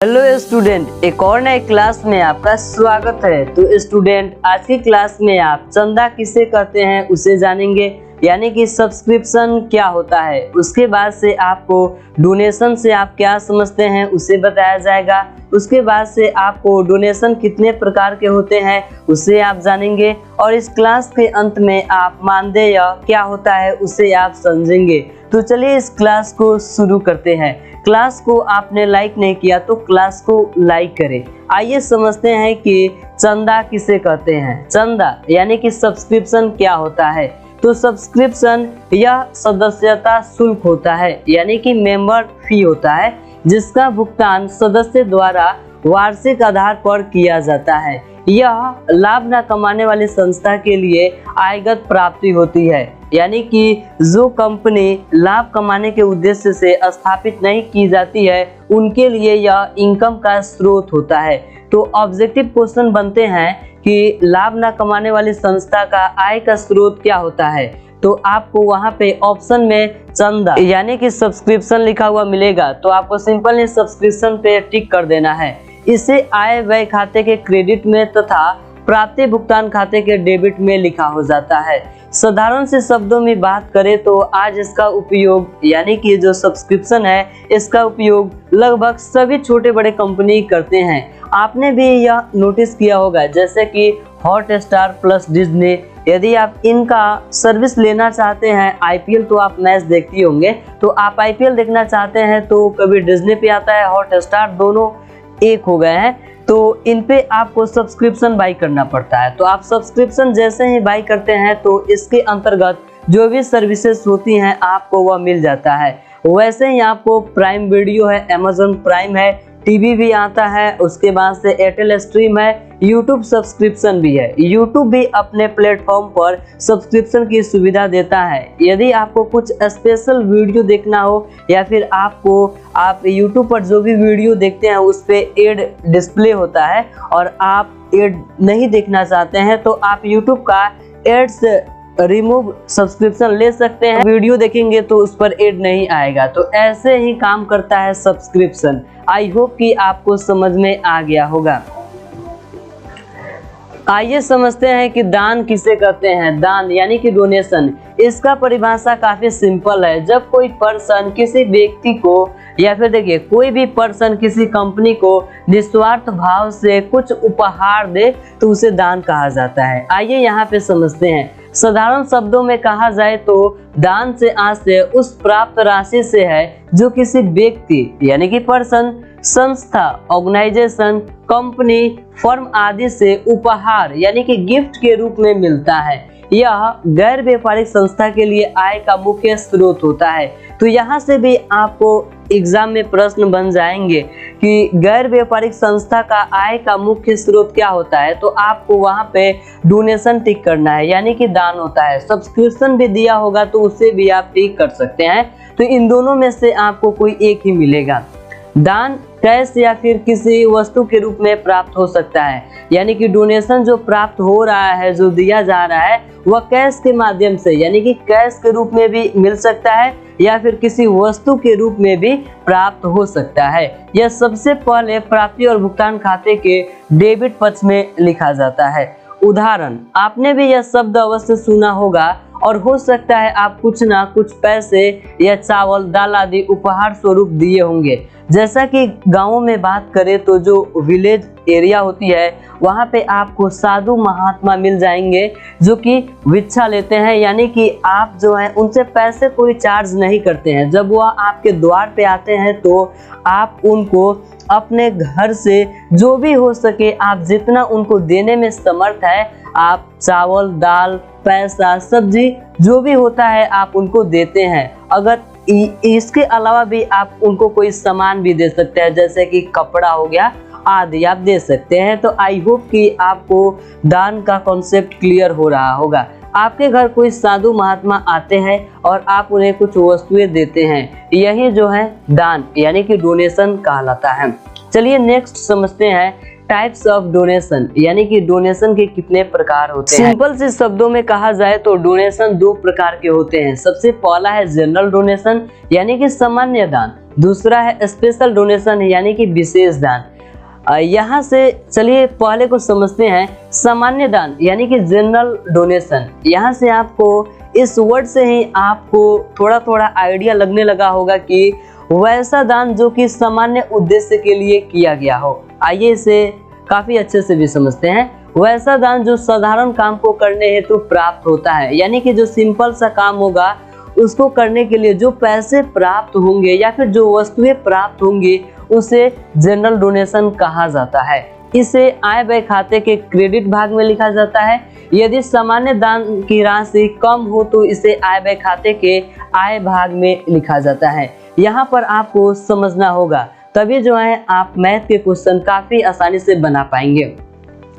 Hello student, एक और नए क्लास में आपका स्वागत है। तो स्टूडेंट, आज की क्लास में आप चंदा किसे कहते हैं उसे जानेंगे, यानी कि सब्सक्रिप्शन क्या होता है। उसके बाद से आपको डोनेशन से आप क्या समझते हैं उसे बताया जाएगा। उसके बाद से आपको डोनेशन कितने प्रकार के होते हैं उसे आप जानेंगे, और इस क्लास के अंत में आप मानदेय क्या होता है उसे आप समझेंगे। तो चलिए इस क्लास को शुरू करते हैं। क्लास को आपने लाइक नहीं किया तो क्लास को लाइक करें। आइए समझते हैं कि चंदा किसे कहते हैं। चंदा यानी कि सब्सक्रिप्शन क्या होता है। तो सब्सक्रिप्शन यह सदस्यता शुल्क होता है, यानी कि मेंबर फी होता है, जिसका भुगतान सदस्य द्वारा वार्षिक आधार पर किया जाता है। यह लाभ न कमाने वाली संस्था के लिए आयगत प्राप्ति होती है, यानी कि जो कंपनी लाभ कमाने के उद्देश्य से स्थापित नहीं की जाती है उनके लिए यह इनकम का स्रोत होता है। तो ऑब्जेक्टिव क्वेश्चन बनते हैं कि लाभ न कमाने वाली संस्था का आय का स्रोत क्या होता है। तो आपको वहां पे ऑप्शन में चंदा यानी कि सब्सक्रिप्शन लिखा हुआ मिलेगा, तो आपको सिंपल सब्सक्रिप्शन पे टिक कर देना है। इसे आय व्यय खाते के क्रेडिट में तथा प्राप्ति भुगतान खाते के डेबिट में लिखा हो जाता है। साधारण से शब्दों में बात करें तो आज इसका उपयोग यानी कि जो सब्सक्रिप्शन है इसका उपयोग लगभग सभी छोटे बड़े कंपनी करते हैं। आपने भी यह नोटिस किया होगा, जैसे कि हॉटस्टार प्लस डिज्नी। यदि आप इनका सर्विस लेना चाहते हैं, आईपीएल तो आप मैच देखती होंगे, तो आप आईपीएल देखना चाहते हैं तो कभी डिज्नी पे आता है, हॉटस्टार, दोनों एक हो गए हैं, तो इन पे आपको सब्सक्रिप्शन बाई करना पड़ता है। तो आप सब्सक्रिप्शन जैसे ही बाई करते हैं तो इसके अंतर्गत जो भी सर्विसेज होती हैं आपको वह मिल जाता है। वैसे ही आपको प्राइम वीडियो है, अमेजन प्राइम है, टीवी भी आता है, उसके बाद से एयरटेल स्ट्रीम है, यूट्यूब सब्सक्रिप्शन भी है। यूट्यूब भी अपने प्लेटफॉर्म पर सब्सक्रिप्शन की सुविधा देता है। यदि आपको कुछ स्पेशल वीडियो देखना हो या फिर आप यूट्यूब पर जो भी वीडियो देखते हैं उस पर एड डिस्प्ले होता है और आप एड नहीं देखना चाहते हैं तो आप यूट्यूब का एड्स रिमूव सब्सक्रिप्शन ले सकते हैं। वीडियो देखेंगे तो उस पर एड नहीं आएगा। तो ऐसे ही काम करता है सब्सक्रिप्शन। आई होप कि आपको समझ में आ गया होगा। आइए समझते हैं कि दान किसे कहते हैं। दान यानी कि डोनेशन, इसका परिभाषा काफी सिंपल है। जब कोई पर्सन किसी व्यक्ति को या फिर देखिए कोई भी पर्सन किसी कंपनी को निस्वार्थ भाव से कुछ उपहार दे तो उसे दान कहा जाता है। आइए यहाँ पे समझते हैं। साधारण शब्दों में कहा जाए तो दान से आशय उस प्राप्त राशि से है जो किसी व्यक्ति यानी कि पर्सन, संस्था, ऑर्गेनाइजेशन, कंपनी, फर्म आदि से उपहार यानी कि गिफ्ट के रूप में मिलता है। यह गैर व्यापारिक संस्था के लिए आय का मुख्य स्रोत होता है। तो यहाँ से भी आपको एग्जाम में प्रश्न बन जाएंगे कि गैर व्यापारिक संस्था का आय का मुख्य स्रोत क्या होता है, तो आपको वहाँ पे डोनेशन टिक करना है, यानी कि दान होता है। सब्सक्रिप्शन भी दिया होगा तो उसे भी आप टिक कर सकते हैं। तो इन दोनों में से आपको कोई एक ही मिलेगा। दान कैश या फिर किसी वस्तु के रूप में प्राप्त हो सकता है, यानी कि डोनेशन जो प्राप्त हो रहा है, जो दिया जा रहा है, वह कैश के माध्यम से यानी कि कैश के रूप में भी मिल सकता है या फिर किसी वस्तु के रूप में भी प्राप्त हो सकता है। यह सबसे पहले प्राप्ति और भुगतान खाते के डेबिट पक्ष में लिखा जाता है। उदाहरण, आपने भी यह शब्द अवश्य सुना होगा और हो सकता है आप कुछ ना कुछ पैसे या चावल, दाल आदि उपहार स्वरूप दिए होंगे। जैसा कि गांवों में बात करें तो जो विलेज एरिया होती है वहां पे आपको साधु महात्मा मिल जाएंगे जो कि भिक्षा लेते हैं, यानी कि आप जो है उनसे पैसे कोई चार्ज नहीं करते हैं। जब वह आपके द्वार पे आते हैं तो आप उनको अपने घर से जो भी हो सके, आप जितना उनको देने में समर्थ है, आप चावल, दाल, पैसा, सब्जी जो भी होता है आप उनको देते हैं। अगर इसके अलावा भी आप उनको कोई सामान भी दे सकते हैं, जैसे कि कपड़ा हो गया आदि आप दे सकते हैं। तो आई होप कि आपको दान का कॉन्सेप्ट क्लियर हो रहा होगा। आपके घर कोई साधु महात्मा आते हैं और आप उन्हें कुछ वस्तुएं देते हैं, यही जो है दान यानी कि डोनेशन कहलाता है। चलिए नेक्स्ट समझते हैं टाइप्स ऑफ डोनेशन, यानी कि डोनेशन के कितने प्रकार होते हैं। सिंपल से शब्दों में कहा जाए तो डोनेशन दो प्रकार के होते हैं। सबसे पहला है जनरल डोनेशन, यानी कि सामान्य दान। दूसरा है स्पेशल डोनेशन यानी कि विशेष दान। यहाँ से चलिए पहले को समझते हैं सामान्य दान यानी कि जनरल डोनेशन। यहाँ से आपको इस वर्ड से ही आपको थोड़ा थोड़ा आइडिया लगने लगा होगा कि वैसा दान जो कि सामान्य उद्देश्य के लिए किया गया हो। आइए इसे काफी अच्छे से भी समझते हैं। वैसा दान जो साधारण काम को करने हेतु प्राप्त होता है, यानी कि जो सिंपल सा काम होगा उसको करने के लिए जो पैसे प्राप्त होंगे या फिर जो वस्तुएं प्राप्त होंगी उसे जनरल डोनेशन कहा जाता है। इसे आय व्यय खाते के क्रेडिट भाग में लिखा जाता है। यदि सामान्य दान की राशि कम हो तो इसे आय व्यय खाते के आय भाग में लिखा जाता है। यहाँ पर आपको समझना होगा, तभी जो है आप मैथ के क्वेश्चन काफी आसानी से बना पाएंगे।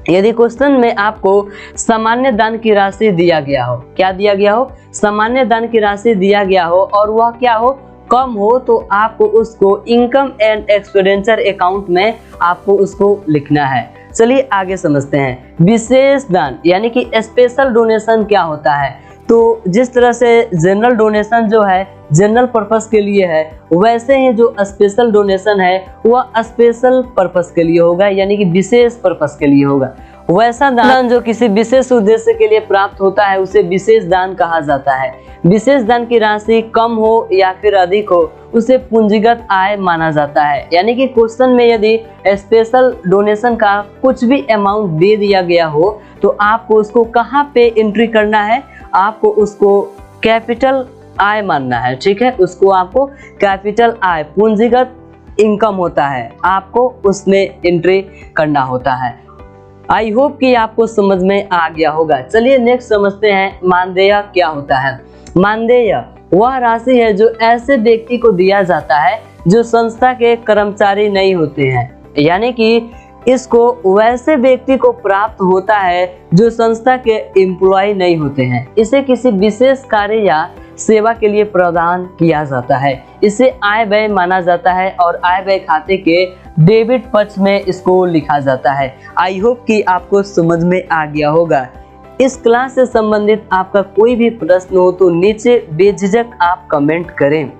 यदि क्वेश्चन में आपको सामान्य दान की राशि दिया गया हो, क्या दिया गया हो, सामान्य दान की राशि दिया गया हो और वह क्या हो, कम हो, तो आपको उसको इनकम एंड एक्सपेंडिचर अकाउंट में आपको उसको लिखना है। चलिए आगे समझते हैं। विशेष दान यानी कि स्पेशल डोनेशन क्या होता है। तो जिस तरह से जनरल डोनेशन जो है जनरल पर्पस के लिए है, वैसे ही जो स्पेशल डोनेशन है वह स्पेशल पर्पस के लिए होगा, यानी कि विशेष पर्पस के लिए होगा। वैसा दान जो किसी विशेष उद्देश्य के लिए प्राप्त होता है उसे विशेष दान कहा जाता है। विशेष दान की राशि कम हो या फिर अधिक हो उसे पूंजीगत आय माना जाता है। यानी कि क्वेश्चन में यदि स्पेशल डोनेशन का कुछ भी अमाउंट दे दिया गया हो तो आपको उसको कहाँ पे एंट्री करना है, आपको उसको कैपिटल आय मानना है। ठीक है, उसको आपको कैपिटल आय, पूंजीगत इनकम होता है, आपको उसमें एंट्री करना होता है। आई होप कि आपको समझ में आ गया होगा। चलिए नेक्स्ट समझते हैं मानदेय क्या होता है। मानदेय वह राशि है जो ऐसे व्यक्ति को दिया जाता है जो संस्था के कर्मचारी नहीं होते हैं, यानी कि इसको वैसे व्यक्ति को प्राप्त होता है जो संस्था के एम्प्लॉय नहीं होते हैं। इसे किसी विशेष कार्य या सेवा के लिए प्रदान किया जाता है। इसे आय व्यय माना जाता है और आय व्यय खाते के डेबिट पक्ष में इसको लिखा जाता है। आई होप कि आपको समझ में आ गया होगा। इस क्लास से संबंधित आपका कोई भी प्रश्न हो तो नीचे बेझिझक आप कमेंट करें।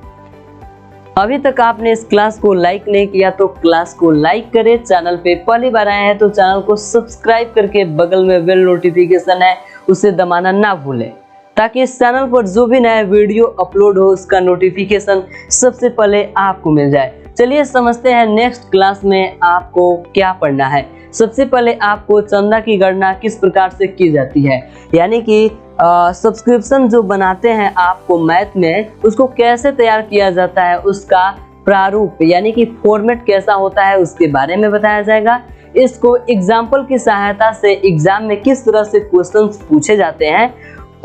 अभी तक आपने इस क्लास को लाइक नहीं किया तो क्लास को लाइक करें। चैनल पे पहली बार आए हैं तो चैनल को सब्सक्राइब करके बगल में बेल नोटिफिकेशन है उसे दबाना ना भूलें, ताकि इस चैनल पर जो भी नया वीडियो अपलोड हो उसका नोटिफिकेशन सबसे पहले आपको मिल जाए। चलिए समझते हैं नेक्स्ट क्लास में आपको क्या पढ़ना है। सबसे पहले आपको चंदा की गणना किस प्रकार से की जाती है, यानी कि सब्सक्रिप्शन जो बनाते हैं आपको मैथ में, उसको कैसे तैयार किया जाता है, उसका प्रारूप यानी कि फॉर्मेट कैसा होता है उसके बारे में बताया जाएगा। इसको एग्जाम्पल की सहायता से एग्जाम में किस तरह से क्वेश्चंस पूछे जाते हैं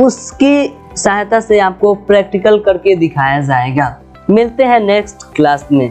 उसकी सहायता से आपको प्रैक्टिकल करके दिखाया जाएगा। मिलते हैं नेक्स्ट क्लास में।